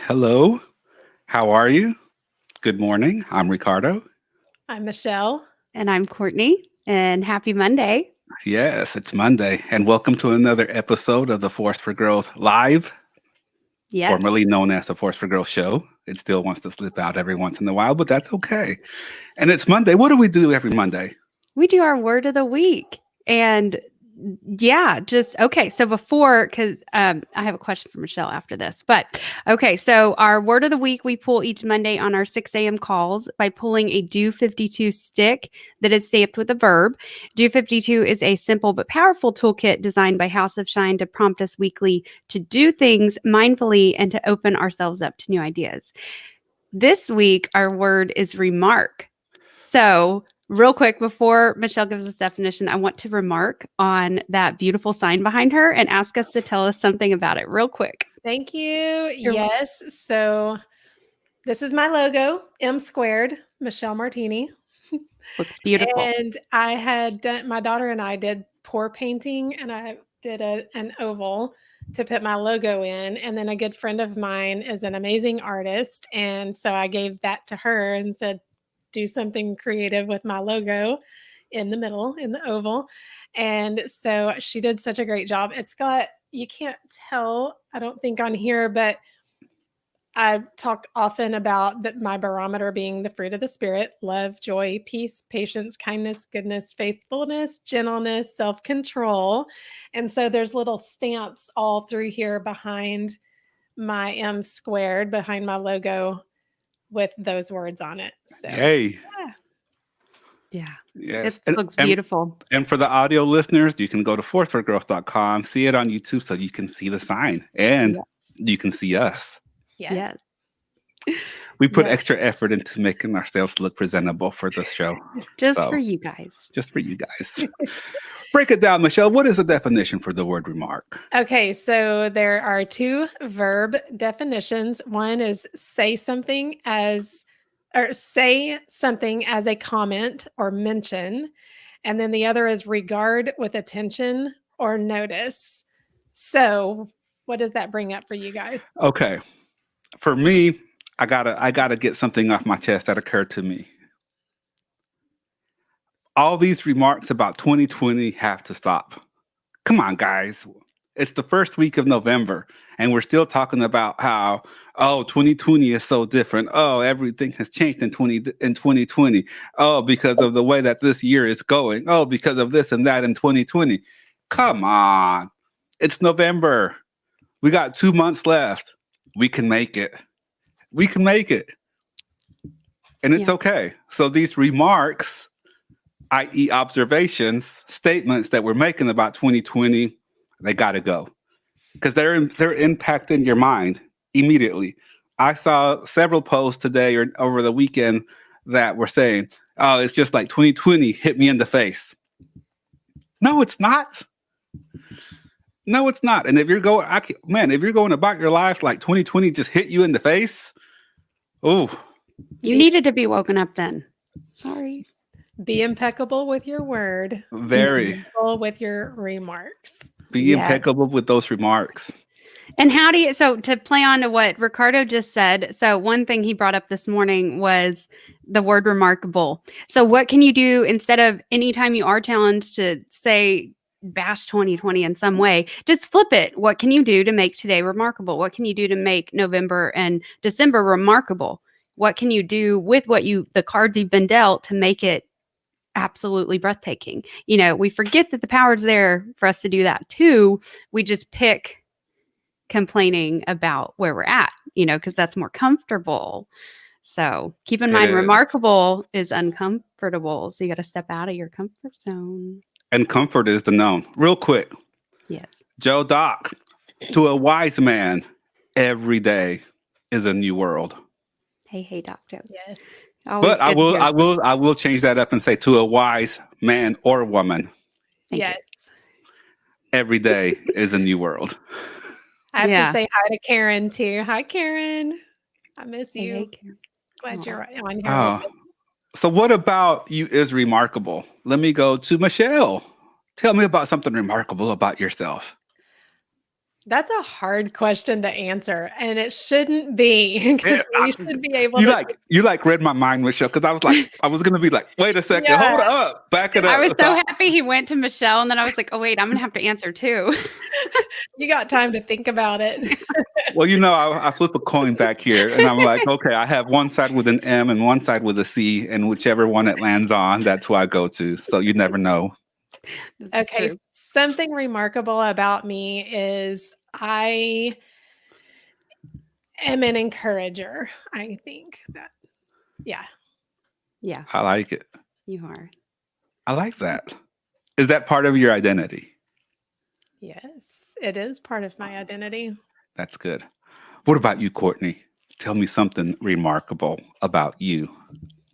Hello, how are you? Good morning. I'm Ricardo. I'm Michelle. And I'm Courtney, and happy Monday. Yes, it's Monday, and welcome to another episode of the Force for Girls Live, Yes. formerly known as the Force for Girls Show. It still wants to slip out every once in a while, but that's okay. And it's Monday. What do we do every Monday? We do our word of the week. And yeah, just okay. So because I have a question for Michelle after this, but okay. So our word of the week we pull each Monday on our 6 a.m. calls by pulling a Do 52 stick that is stamped with a verb. Do 52 is a simple but powerful toolkit designed by House of Shine to prompt us weekly to do things mindfully and to open ourselves up to new ideas. This week, our word is remark. So, real quick, before Michelle gives us definition, I want to remark on that beautiful sign behind her and ask us to tell us something about it real quick. Thank you. Yes. So this is my logo, M squared, Michelle Martini. Looks beautiful. And my daughter and I did pour painting, and I did an oval to put my logo in. And then a good friend of mine is an amazing artist. And so I gave that to her and said, do something creative with my logo in the middle, in the oval. And so she did such a great job. You can't tell, I don't think on here, but I talk often about my barometer being the fruit of the spirit: love, joy, peace, patience, kindness, goodness, faithfulness, gentleness, self-control. And so there's little stamps all through here behind my M squared, behind my logo, with those words on it. So Yay. Yeah. Yes. It looks beautiful. And for the audio listeners, you can go to forceforgirls.com, see it on YouTube so you can see the sign and you can see us. Yes. We put extra effort into making ourselves look presentable for this show. Just for you guys. Just for you guys. Break it down, Michelle. What is the definition for the word remark? Okay, so there are two verb definitions. One is say something as a comment or mention. And then the other is regard with attention or notice. So what does that bring up for you guys? Okay. For me, I gotta get something off my chest that occurred to me. All these remarks about 2020 have to stop. Come on, guys. It's the first week of November, and we're still talking about how, 2020 is so different. Oh, everything has changed in 2020. Oh, because of the way that this year is going. Oh, because of this and that in 2020. Come on. It's November. We got 2 months left. We can make it. We can make it. And it's okay. So these remarks, i.e. observations, statements that we're making about 2020, they got to go. Because they're impacting your mind immediately. I saw several posts today or over the weekend that were saying, oh, it's just like 2020 hit me in the face. No, it's not. No, it's not. And if you're going about your life like 2020 just hit you in the face, oh. You needed to be woken up then. Sorry. Be impeccable with your word. Very. Be impeccable with your remarks. Be impeccable with those remarks. And so to play on to what Ricardo just said, so one thing he brought up this morning was the word remarkable. So what can you do instead of anytime you are challenged to say, bash 2020 in some way, just flip it. What can you do to make today remarkable? What can you do to make November and December remarkable? What can you do with the cards you've been dealt to make it absolutely breathtaking? We forget that the power's there for us to do that too. We just pick complaining about where we're at, because that's more comfortable. So keep in mind, remarkable is uncomfortable. So you got to step out of your comfort zone. And comfort is the known. Real quick. Yes. Joe Doc, to a wise man, every day is a new world. Hey, Doc Joe. Yes. But I will change that up and say to a wise man or woman. Yes. Every day is a new world. I have to say hi to Karen too. Hi, Karen. I miss you. Hey, Karen. Glad you're on here. Oh. So what about you is remarkable? Let me go to Michelle. Tell me about something remarkable about yourself. That's a hard question to answer, and it shouldn't be because we should be able You to. like read my mind, Michelle, because I was gonna be like, wait a second, Yeah. hold up, back it up. I was so happy he went to Michelle, and then I was like, oh wait, I'm gonna have to answer too. You got time to think about it. Well, I flip a coin back here, and I'm like, okay, I have one side with an M and one side with a C, and whichever one it lands on, that's who I go to. So you never know. This is Okay, true. something remarkable about me is I am an encourager. I think that, yeah. Yeah, I like it. you are. I like that. Is that part of your identity? Yes, it is part of my identity. That's good. What about you, Courtney? Tell me something remarkable about you.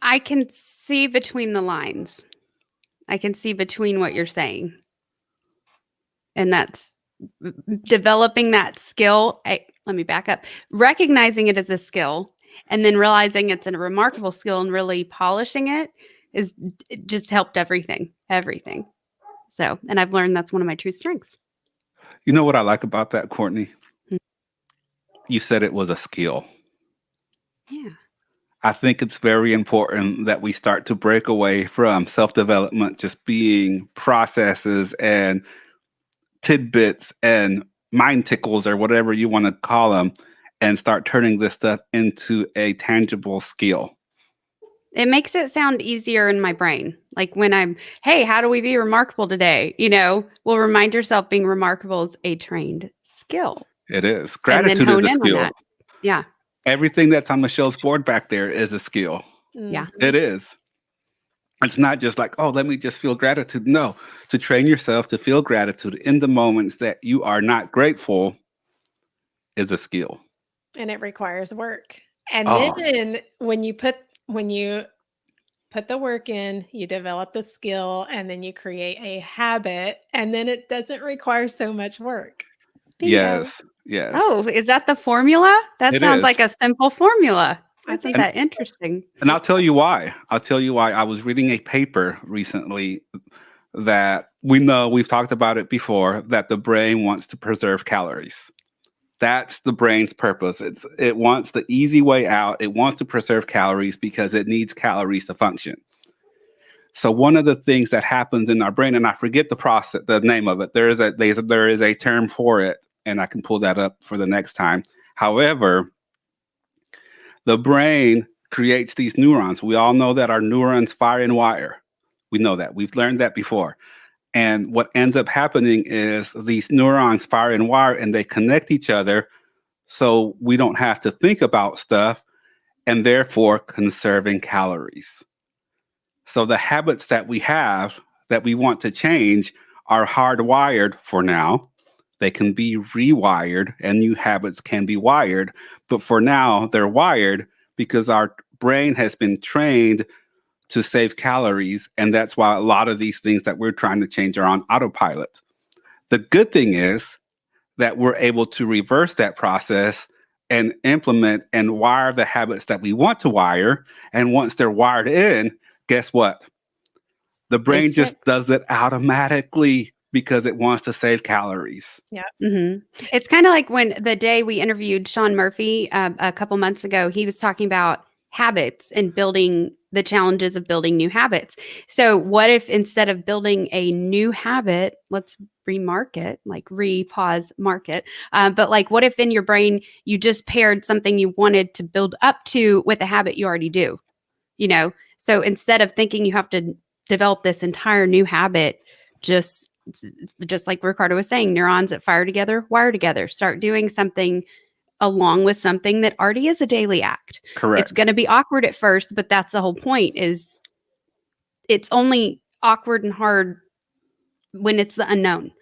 I can see between the lines. I can see between what you're saying. And that's developing that skill. Let me back up. Recognizing it as a skill and then realizing it's a remarkable skill and really polishing it just helped everything. So, and I've learned that's one of my true strengths. You know what I like about that, Courtney? Hmm. You said it was a skill. Yeah. I think it's very important that we start to break away from self-development just being processes and tidbits and mind tickles or whatever you want to call them, and start turning this stuff into a tangible skill. It makes it sound easier in my brain. Like when hey, how do we be remarkable today? Well, remind yourself being remarkable is a trained skill. It is. And then Gratitude hone is a in on skill. that. Yeah. Everything that's on Michelle's board back there is a skill. Yeah. It is. It's not just like, oh, let me just feel gratitude. No, to train yourself to feel gratitude in the moments that you are not grateful is a skill. And it requires work. And Oh. then when you put the work in, you develop the skill, and then you create a habit, and then it doesn't require so much work. Bingo. Yes. Yes. Oh, is that the formula? That It sounds is. like a simple formula. I Isn't think that interesting? And I'll tell you why. I was reading a paper recently that we've talked about it before, that the brain wants to preserve calories. That's the brain's purpose. It wants the easy way out. It wants to preserve calories because it needs calories to function. So one of the things that happens in our brain, and I forget the name of it. There is a term for it, and I can pull that up for the next time. However, the brain creates these neurons. We all know that our neurons fire and wire. We know that. We've learned that before. And what ends up happening is these neurons fire and wire, and they connect each other so we don't have to think about stuff, and therefore conserving calories. So the habits that we have that we want to change are hardwired for now. They can be rewired, and new habits can be wired. But for now, they're wired because our brain has been trained to save calories. And that's why a lot of these things that we're trying to change are on autopilot. The good thing is that we're able to reverse that process and implement and wire the habits that we want to wire. And once they're wired in, guess what? The brain just does it automatically because it wants to save calories. Yeah. Mm-hmm. It's kind of like when the day we interviewed Sean Murphy a couple months ago, he was talking about habits and building the challenges of building new habits. So what if instead of building a new habit, let's remark it, like pause, mark it. But like, what if in your brain, you just paired something you wanted to build up to with a habit you already do, So instead of thinking you have to develop this entire new habit, just like Ricardo was saying, neurons that fire together, wire together, start doing something along with something that already is a daily act. Correct. It's going to be awkward at first, but that's the whole point, is it's only awkward and hard when it's the unknown.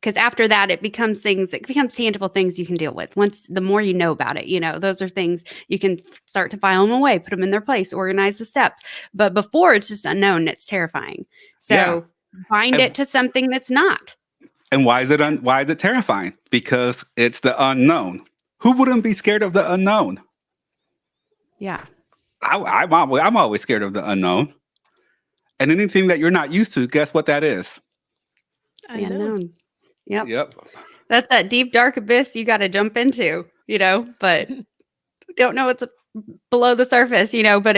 Because after that, it becomes tangible things you can deal with. The more you know about it, those are things you can start to file them away, put them in their place, organize the steps. But before, it's just unknown and it's terrifying. So bind it to something that's not. And why is it terrifying? Because it's the unknown. Who wouldn't be scared of the unknown? Yeah. I'm always scared of the unknown. And anything that you're not used to, guess what that is? The unknown. Yep. That's that deep dark abyss you got to jump into, but don't know what's below the surface, but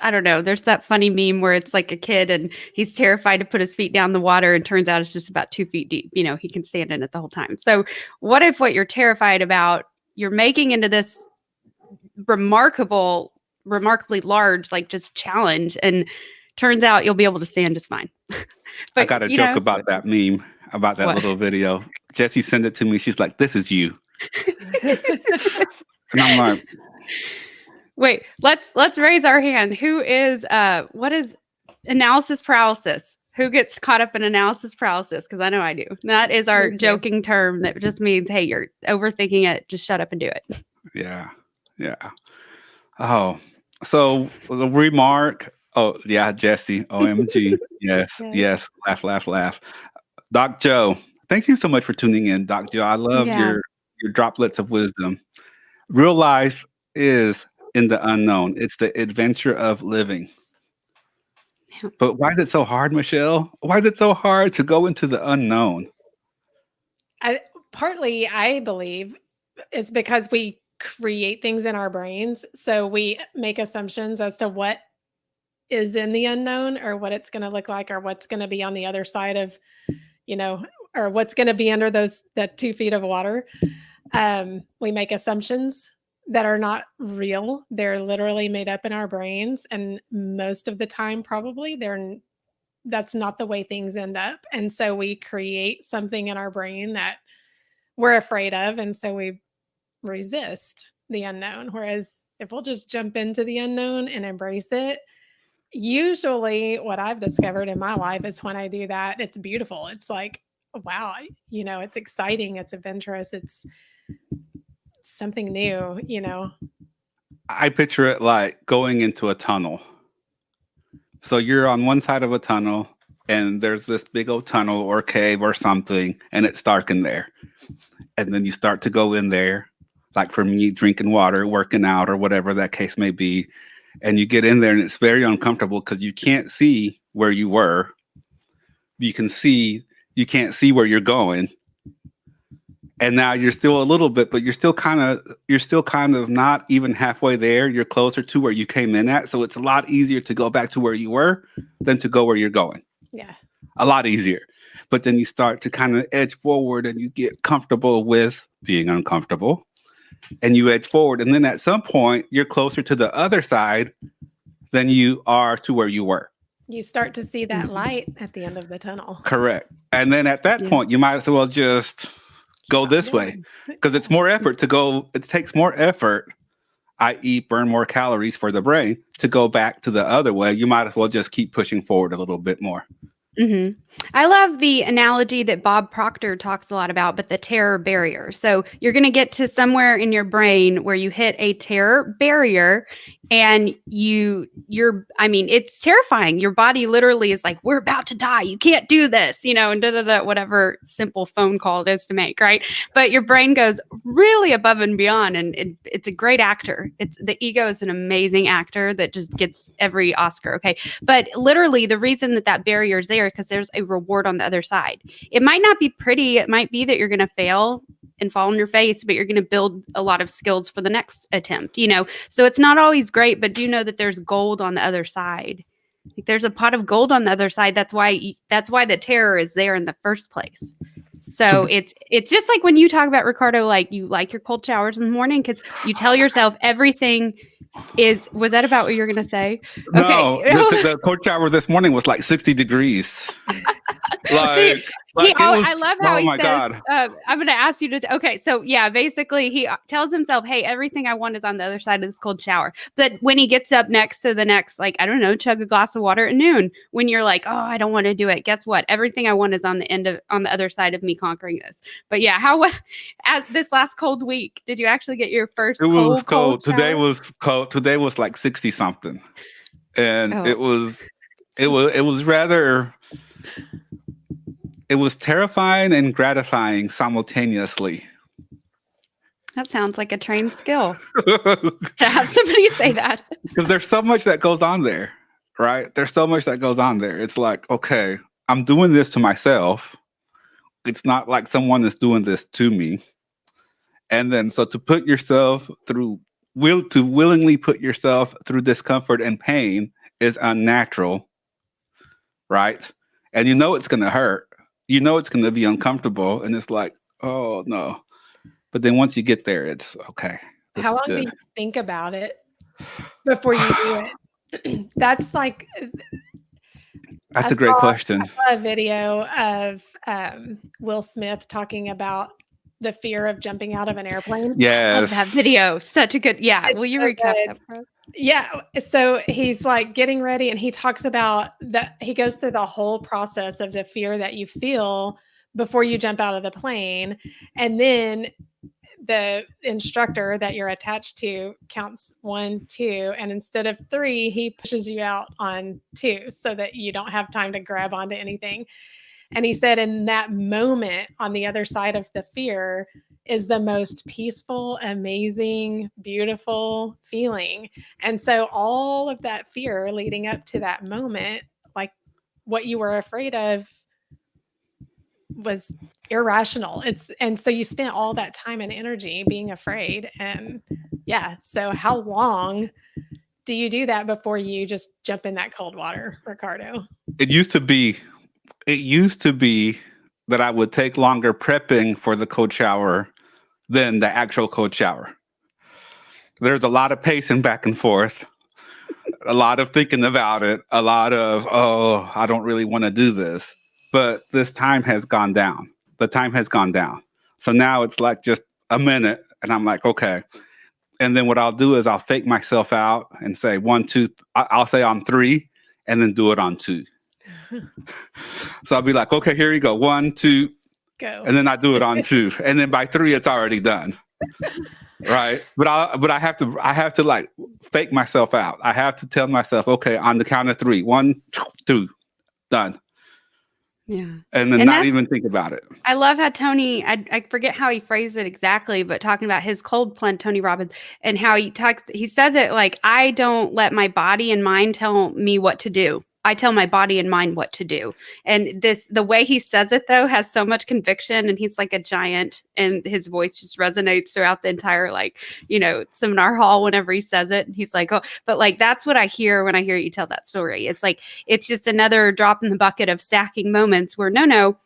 I don't know, there's that funny meme where it's like a kid and he's terrified to put his feet down the water and turns out it's just about 2 feet deep. He can stand in it the whole time. So what if what you're terrified about, you're making into this remarkably large, like just challenge, and turns out you'll be able to stand just fine. But, I got a joke about that meme, about that little video. Jessie sent it to me. She's like, "This is you." And I'm like, wait, let's raise our hand. What is analysis paralysis? Who gets caught up in analysis paralysis? Because I know I do. That is our joking term that just means, hey, you're overthinking it. Just shut up and do it. Yeah. Oh, so the remark. Oh, yeah, Jessie. OMG. Yes. Laugh. Doc Joe, thank you so much for tuning in, Doc Joe. I love your droplets of wisdom. Real life is in the unknown. It's the adventure of living. Yeah. But why is it so hard, Michelle? Why is it so hard to go into the unknown? Partly, I believe, is because we create things in our brains. So we make assumptions as to what is in the unknown, or what it's going to look like, or what's going to be on the other side of, or what's going to be under that 2 feet of water. We make assumptions that are not real. They're literally made up in our brains. And most of the time, probably that's not the way things end up. And so we create something in our brain that we're afraid of. And so we resist the unknown. Whereas if we'll just jump into the unknown and embrace it, usually what I've discovered in my life is when I do that, it's beautiful. It's like, wow, it's exciting. It's adventurous. It's something new, I picture it like going into a tunnel. So you're on one side of a tunnel and there's this big old tunnel or cave or something, and it's dark in there. And then you start to go in there, like for me, drinking water, working out, or whatever that case may be. And you get in there and it's very uncomfortable because you can't see where you were. You can't see where you're going. And now you're still a little bit, but you're still kind of not even halfway there. You're closer to where you came in at. So it's a lot easier to go back to where you were than to go where you're going. Yeah. A lot easier. But then you start to kind of edge forward and you get comfortable with being uncomfortable. And you edge forward. And then at some point, you're closer to the other side than you are to where you were. You start to see that light at the end of the tunnel. Correct. And then at that point, you might as well just go this way, because it's more effort to go. It takes more effort, i.e. burn more calories for the brain to go back to the other way. You might as well just keep pushing forward a little bit more. Mm-hmm. I love the analogy that Bob Proctor talks a lot about, but the terror barrier. So you're going to get to somewhere in your brain where you hit a terror barrier, and it's terrifying. Your body literally is like, we're about to die. You can't do this, and whatever simple phone call it is to make, right? But your brain goes really above and beyond, and it's a great actor. The ego is an amazing actor that just gets every Oscar, okay? But literally the reason that barrier is there, because there's a reward on the other side. It might not be pretty. It might be that you're going to fail and fall on your face, but you're going to build a lot of skills for the next attempt, So it's not always great, but do know that there's gold on the other side. Like there's a pot of gold on the other side. That's why the terror is there in the first place. So it's just like when you talk about, Ricardo, like you like your cold showers in the morning because you tell yourself everything was that about what you're going to say? No, okay. the cold shower this morning was like 60 degrees. I love how he says, God. I'm going to ask you to, okay. So yeah, basically he tells himself, hey, everything I want is on the other side of this cold shower. But when he gets up next to the next, like, I don't know, chug a glass of water at noon, when you're like, oh, I don't want to do it. Guess what? Everything I want is on the other side of me conquering this. But yeah, how, at this last cold week, did you actually get your first cold shower? Today was cold. Today was like 60 something. And it was rather, it was terrifying and gratifying simultaneously. That sounds like a trained skill. To have somebody say that. Because there's so much that goes on there, right? There's so much that goes on there. It's like, okay, I'm doing this to myself. It's not like someone is doing this to me. And then so to put yourself through to willingly put yourself through discomfort and pain is unnatural, right? And you know it's gonna hurt. You know it's gonna be uncomfortable. And it's like, oh no. But then once you get there, it's okay. This How is long do good. you think about it before you do it? That's like That's I a great saw question. a video of Will Smith talking about the fear of jumping out of an airplane. Love that Yes. video. Such a good. Yeah. It's Will you so recap good. that for us? Yeah. So he's like getting ready and he talks about that. He goes through the whole process of the fear that you feel before you jump out of the plane. And then the instructor that you're attached to counts 1, 2, and instead of 3, he pushes you out on 2 so that you don't have time to grab onto anything. And he said, in that moment on the other side of the fear is the most peaceful, amazing, beautiful feeling. And so all of that fear leading up to that moment, like what you were afraid of, was irrational. And so you spent all that time and energy being afraid. And yeah, so how long do you do that before you just jump in that cold water, Ricardo? It used to be that I would take longer prepping for the cold shower than the actual cold shower. There's a lot of pacing back and forth, a lot of thinking about it, a lot of, oh, I don't really want to do this. But this time has gone down. The time has gone down. So now it's like just a minute, and I'm like, okay. And then what I'll do is I'll fake myself out and say 1, 2. I'll say on 3, and then do it on 2. So I'll be like, okay, here you go, 1, 2, Go. and then I do it on 2, and then by 3 it's already done. Right. But I have to like fake myself out. I have to tell myself, okay, on the count of 3, 1, 2, done. Yeah. And then And not even think about it. I love how Tony, I forget how he phrased it exactly, but talking about his cold plunge, Tony Robbins, and how he says it like, I don't let my body and mind tell me what to do. I tell my body and mind what to do. And the way he says it though has so much conviction, and he's like a giant, and his voice just resonates throughout the entire, like, seminar hall whenever he says it. And he's like, oh, but like, that's what I hear when I hear you tell that story. It's like, it's just another drop in the bucket of stacking moments where no,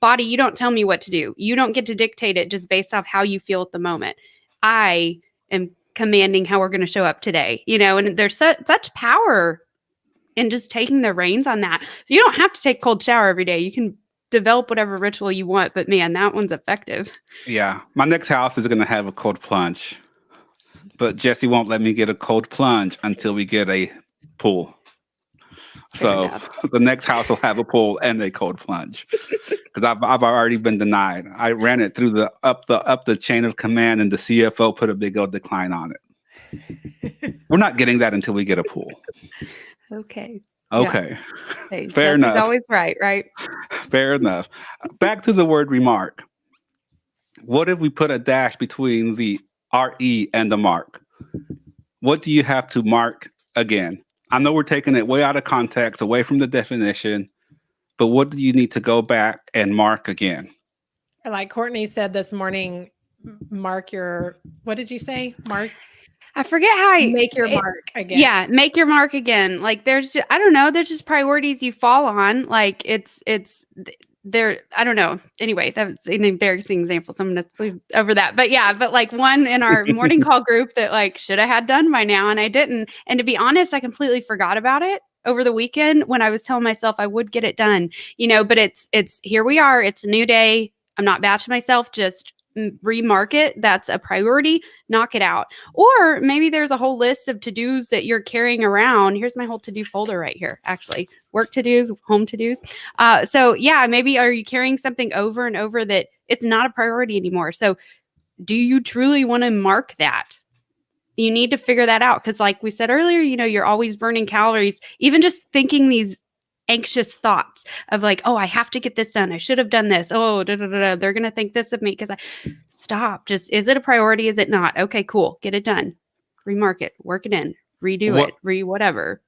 body, you don't tell me what to do. You don't get to dictate it just based off how you feel at the moment. I am commanding how we're going to show up today, and there's such power in just taking the reins on that. So you don't have to take a cold shower every day. You can develop whatever ritual you want, but man, that one's effective. Yeah. My next house is going to have a cold plunge, but Jesse won't let me get a cold plunge until we get a pool. So the next house will have a pool and a cold plunge, because I've already been denied. I ran it through up the chain of command, and the CFO put a big old decline on it. We're not getting that until we get a pool. Okay. Okay. Yeah. Hey, Fair enough. He's always right? Fair enough. Back to the word remark. What if we put a dash between the RE and the mark? What do you have to mark again? I know we're taking it way out of context, away from the definition, but what do you need to go back and mark again? Like Courtney said this morning, mark your, what did you say? Mark? I forget how make your mark again. Yeah, make your mark again. Like there's just, I don't know, there's just priorities you fall on. Like it's there, I don't know. Anyway, that's an embarrassing example. So I'm going to sleep over that. But yeah, but like one in our morning call group that like should have had done by now and I didn't. And to be honest, I completely forgot about it over the weekend when I was telling myself I would get it done, but it's here we are. It's a new day. I'm not bashing myself, just remark it. That's a priority. Knock it out. Or maybe there's a whole list of to-dos that you're carrying around. Here's my whole to-do folder right here, actually. Work to-dos, home to-dos. So yeah, maybe are you carrying something over and over that it's not a priority anymore? So do you truly want to mark that? You need to figure that out. Because like we said earlier, you're always burning calories. Even just thinking these anxious thoughts of like, oh, I have to get this done. I should have done this. Oh, they're going to think this of me because stop. Just, is it a priority? Is it not? Okay, cool. Get it done. Remark it. Work it in. Redo it. Whatever.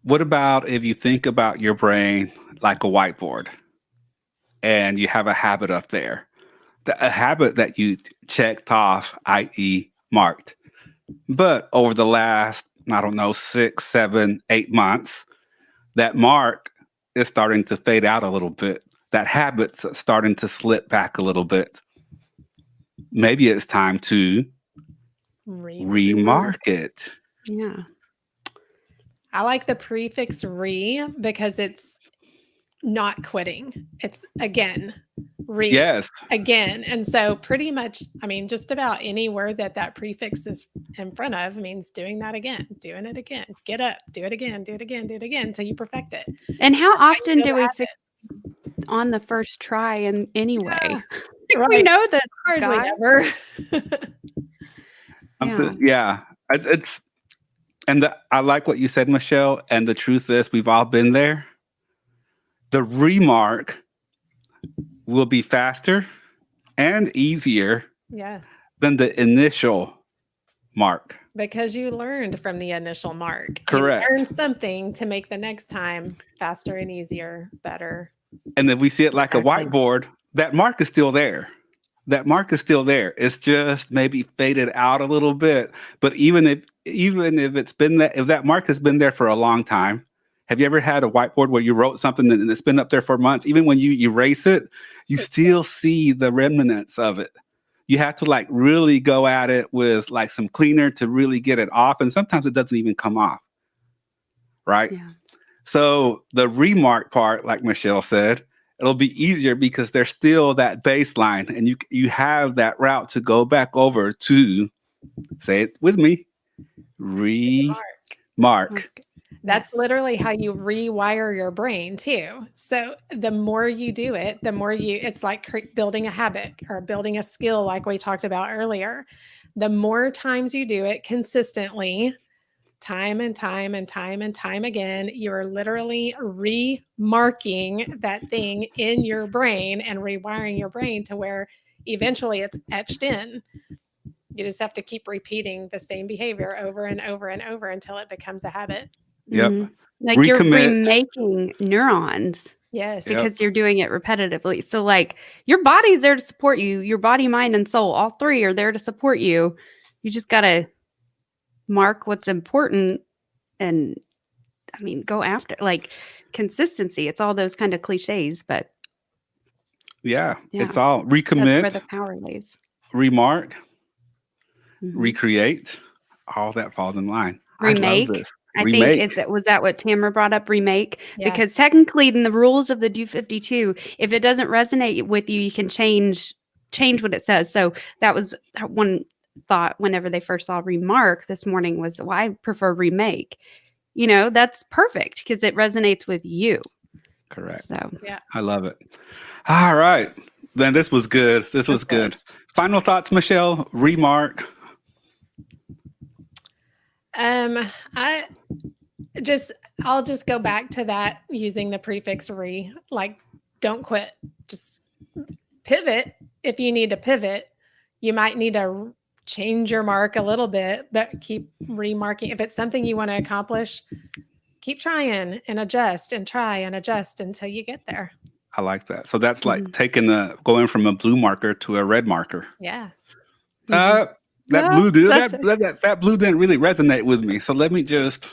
What about if you think about your brain like a whiteboard? and you have a habit up there. A habit that you checked off, i.e., marked. But over the last, I don't know, 6, 7, 8 months, that mark is starting to fade out a little bit. That habit's starting to slip back a little bit. Maybe it's time to remark it. Yeah. I like the prefix re because it's not quitting. It's again, Yes. again. And so pretty much, I mean, just about any word that prefix is in front of means doing that again, doing it again, get up, do it again, do it again, do it again until you perfect it. And how That's how you often build do a we habit. succeed on the first try and anyway? Yeah, We right. know that, Hardly guys. ever. Yeah. It's and I like what you said, Michelle. And the truth is, we've all been there. The remark will be faster and easier Yeah. than the initial mark. Because you learned from the initial mark. Correct. You learned something to make the next time faster and easier, better. And if we see it like Exactly. a whiteboard, that mark is still there. That mark is still there. It's just maybe faded out a little bit. But even if it's been that, if that mark has been there for a long time, have you ever had a whiteboard where you wrote something and it's been up there for months? Even when you erase it, you still see the remnants of it. You have to like really go at it with like some cleaner to really get it off. And sometimes it doesn't even come off. Right? Yeah. So the remark part, like Michelle said, it'll be easier because there's still that baseline and you have that route to go back over to, say it with me, remark. That's Yes. literally how you rewire your brain too. So the more you do it, the more it's like building a habit or building a skill like we talked about earlier. The more times you do it consistently, time and time and time and time again, you're literally remarking that thing in your brain and rewiring your brain to where eventually it's etched in. You just have to keep repeating the same behavior over and over and over until it becomes a habit. Yep. Mhm. Like you're Recommit. remaking neurons Yes. Yep. because you're doing it repetitively. So like your body's there to support you. Your body, mind, and soul, all three are there to support you. You just got to mark what's important and I mean, go after like consistency. It's all those kind of cliches, but Yeah. Yeah. It's all that's where recommit, the power lays. remark, Mhm. recreate. All that falls in line. Remake. I love this. I Remake. think was that what Tamara brought up? Remake, Yes. because technically, in the rules of the Do 52, if it doesn't resonate with you, you can change what it says. So that was one thought. Whenever they first saw remark this morning, was well, I prefer remake. You know, that's perfect because it resonates with you. Correct. So I love it. All right. Then this was good. This was good. Final thoughts, Michelle? Remark. I'll just go back to that using the prefix re, like don't quit. Just pivot if you need to pivot. You might need to change your mark a little bit, but keep remarking. If it's something you want to accomplish, keep trying and adjust and try and adjust until you get there. I like that. So that's like going from a blue marker to a red marker. Yeah. That Well, blue dude, that's that blue didn't really resonate with me. So let me just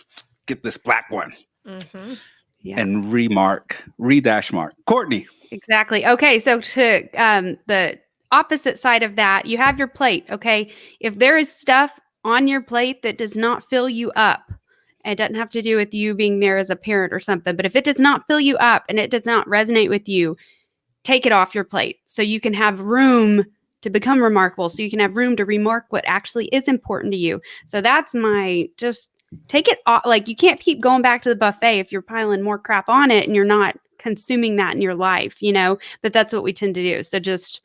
get this black one Mm-hmm. Yeah. and remark, re-dash mark. Courtney. Exactly. Okay. So to the opposite side of that, you have your plate. Okay. If there is stuff on your plate that does not fill you up, it doesn't have to do with you being there as a parent or something, but if it does not fill you up and it does not resonate with you, take it off your plate so you can have room to become remarkable. So you can have room to remark what actually is important to you. So that's my just take it off. Like you can't keep going back to the buffet if you're piling more crap on it and you're not consuming that in your life, you know, but that's what we tend to do. So just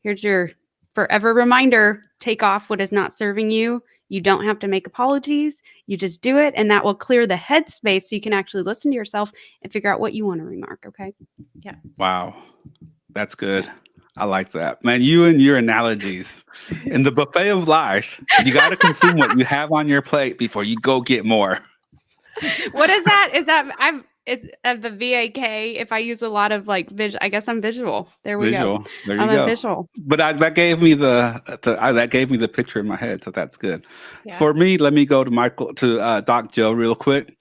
here's your forever reminder, take off what is not serving you. You don't have to make apologies. You just do it. And that will clear the headspace so you can actually listen to yourself and figure out what you want to remark. Okay. Yeah. Wow. That's good. I like that. Man, you and your analogies. In the buffet of life, you got to consume what you have on your plate before you go get more. What is that? Is that it's the VAK. If I use a lot of like I guess I'm visual. There we go. Visual. There you I'm go. a visual. But that gave me that gave me the picture in my head, so that's good. Yeah. For me, let me go to Doc Joe real quick.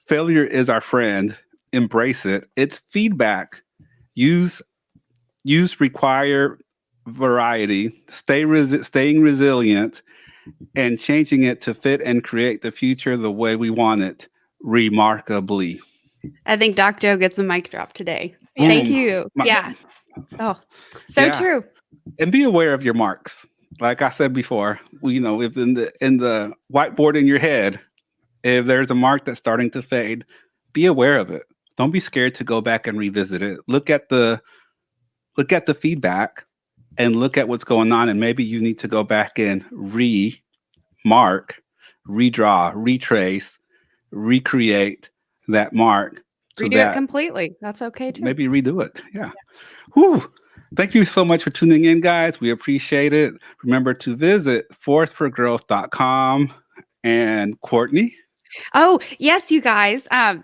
Failure is our friend. Embrace it. It's feedback. Use require variety. Staying resilient, and changing it to fit and create the future the way we want it. Remarkably. I think Doc Joe gets a mic drop today. Yeah. Thank you. Yeah. Oh, so Yeah. true. And be aware of your marks. Like I said before, if in the whiteboard in your head, if there's a mark that's starting to fade, be aware of it. Don't be scared to go back and revisit it. Look at the feedback and look at what's going on. And maybe you need to go back and remark, redraw, retrace, recreate that mark. Redo it completely. That's okay too. Maybe redo it. Yeah. Whew. Thank you so much for tuning in, guys. We appreciate it. Remember to visit forceforgrowth.com. And Courtney? Oh, yes, you guys. I'm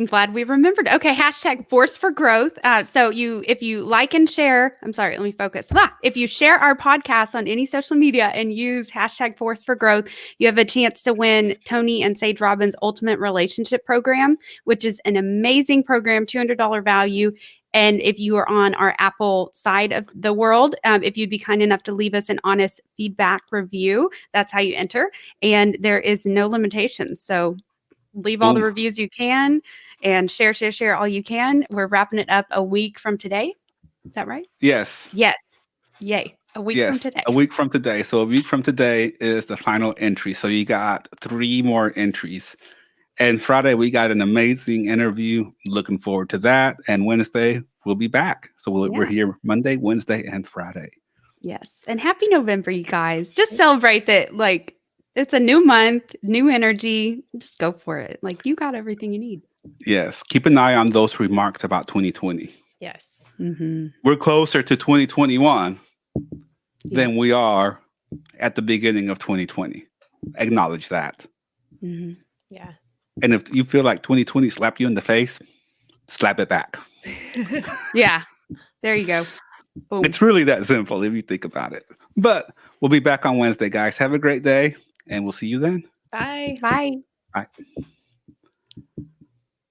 glad we remembered. Okay, hashtag Force for Growth. So if you like and share, I'm sorry, let me focus. If you share our podcast on any social media and use hashtag Force for Growth, you have a chance to win Tony and Sage Robbins' Ultimate Relationship Program, which is an amazing program, $200 value. And if you are on our Apple side of the world, if you'd be kind enough to leave us an honest feedback review, that's how you enter. And there is no limitations. So leave all the reviews you can and share all you can. We're wrapping it up a week from today. Is that right? Yes. Yes. Yay. A week from today. A week from today. So a week from today is the final entry. So you got 3 more entries. And Friday, we got an amazing interview. Looking forward to that. And Wednesday, we'll be back. So we're here Monday, Wednesday, and Friday. Yes. And happy November, you guys. Just celebrate that. Like, it's a new month, new energy. Just go for it. Like, you got everything you need. Yes. Keep an eye on those remarks about 2020. Yes. Mm-hmm. We're closer to 2021 than we are at the beginning of 2020. Acknowledge that. Mm-hmm. Yeah. And if you feel like 2020 slapped you in the face, slap it back. Yeah. There you go. Boom. It's really that simple if you think about it. But we'll be back on Wednesday, guys. Have a great day, and we'll see you then. Bye. Bye. Bye.